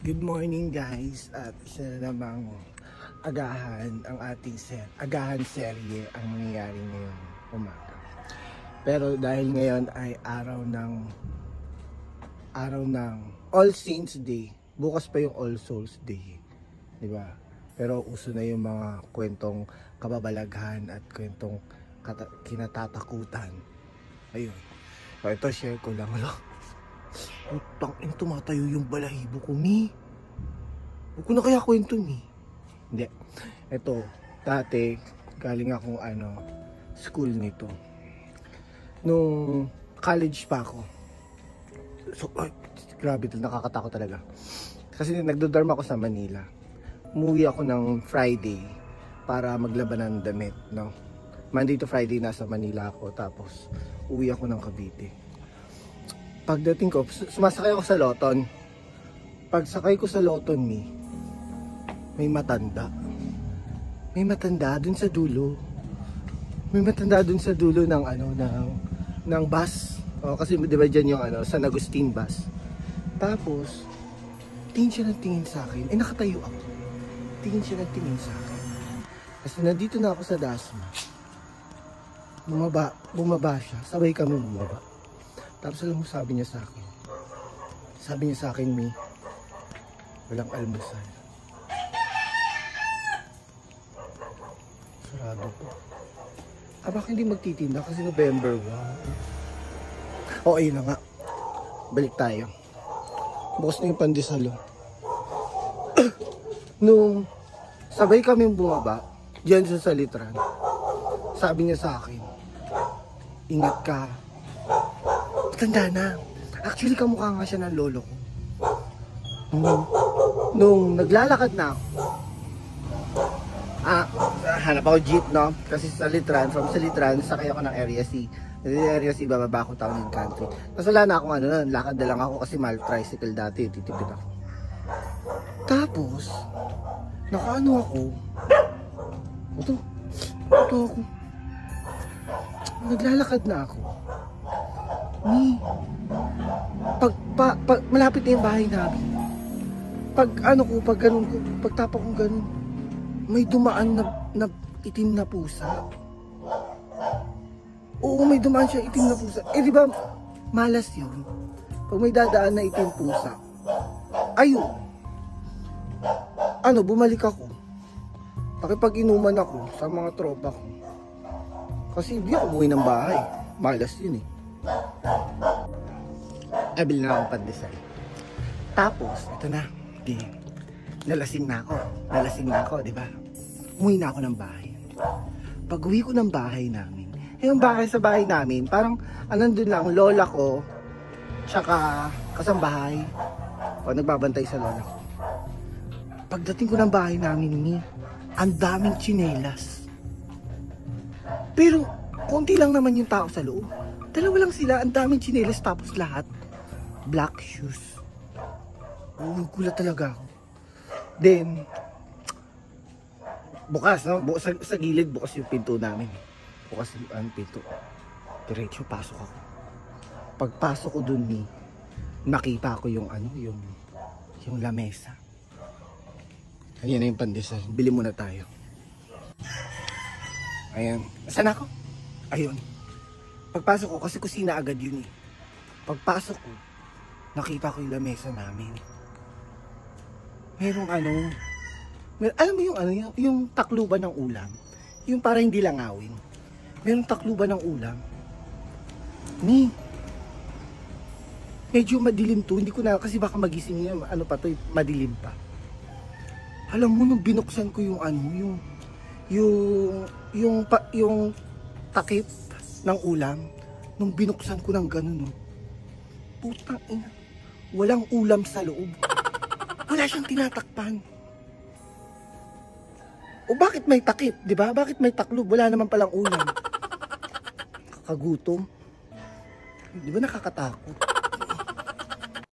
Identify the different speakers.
Speaker 1: Good morning guys, at isa na namang agahan ang ating agahan serye ang mangyayari ngayong umaga. Pero dahil ngayon ay araw ng All Saints Day, bukas pa yung All Souls Day, di ba? Pero uso na yung mga kwentong kababalaghan at kwentong kinatatakutan. Ayun. So ito share ko lang. Utang in, tumatayo yung balahibo ko, Mi. Huwag ko na kaya kwento, Mi. Hindi. Ito, dati, galing akong school nito. Nung college pa ako. So, ay, grabe, nakakatakot talaga. Kasi nagdodorm ako sa Manila. Umuwi ako ng Friday para maglaban ng damit, no? Monday to Friday nasa Manila ako, tapos uwi ako ng Cavite. Pagdating ko, sumasakay ako sa Loton. Pagsakay ko sa Loton, may matanda. May matanda dun sa dulo. May matanda dun sa dulo ng ng bus. O, kasi di ba dyan yung San Agustin bus. Tapos, tingin siya ng tingin sa akin. Nakatayo ako. Tingin siya ng tingin sa akin. Kasi nandito na ako sa Dasma. Bumaba siya. Sabay kami bumaba. Tapos alam mo, sabi niya sa akin. Sabi niya sa akin, Mi, walang almusal. Sarado po. Bakit hindi magtitinda? Kasi November 1. O, ayun na nga. Balik tayo. Bukas na yung pandesal. Nung sabay kami bumaba, diyan sa Salitran, sabi niya sa akin, ingat ka. Tanda na. Actually, kamukha nga siya ng lolo ko. Nung naglalakad na ako, hanap ako jeep, no? Kasi sa Litran, from Salitran, sakay ako ng Area C. Area C, bababa ako Town and Country. Tapos wala na akong lakad na lang ako kasi mahal tricycle dati, titipid ako. Tapos, ako. Ito ako. Naglalakad na ako. Malapit na yung bahay namin. Pag ganun ko, pagtapak ko ganun, may dumaan na itim na pusa. Oo, may dumaan siya itim na pusa. Di ba, malas yun. Pag may dadaan na itim pusa, ayun. Bumalik ako. Pakipag-inuman ako sa mga tropa ko. Kasi hindi ako buhay ng bahay. Malas yun eh. Bili na akong pandesal. Tapos, ito na. Nalasing na ako, di ba? Umuwi na ako ng bahay. Pag uwi ko ng bahay namin, yung sa bahay namin, parang nandun lang, lola ko, tsaka kasambahay. Nagbabantay sa lola ko. Pagdating ko ng bahay namin, ang daming tsinelas. Pero, konti lang naman yung tao sa loob. Dalawa lang sila, ang daming tsinelas, tapos lahat black shoes. Gulat talaga ako. Then, bukas, no? Sa gilid, bukas yung pinto namin. Bukas yung pinto. Diretso, pasok ako. Pagpasok ko dun, nakita ko yung lamesa. Ayan na yung pandesal. Bili muna tayo. Ayan. Saan ako? Ayun. Pagpasok ko, kasi kusina agad yun eh. Pagpasok ko, nakita ko yung lamesa namin. Merong alam mo yung takluban ng ulam? Yung para hindi langawin. Merong takluban ng ulam. Medyo madilim to. Hindi ko na, kasi baka magising yun. Madilim pa. Alam mo, nung binuksan ko yung takip ng ulam, nung binuksan ko ng ganun, putang ina, walang ulam sa loob. Wala siyang tinatakpan. O bakit may takip, di ba? Bakit may taklob? Wala naman palang ulam. Kakagutom. Di ba nakakatakot?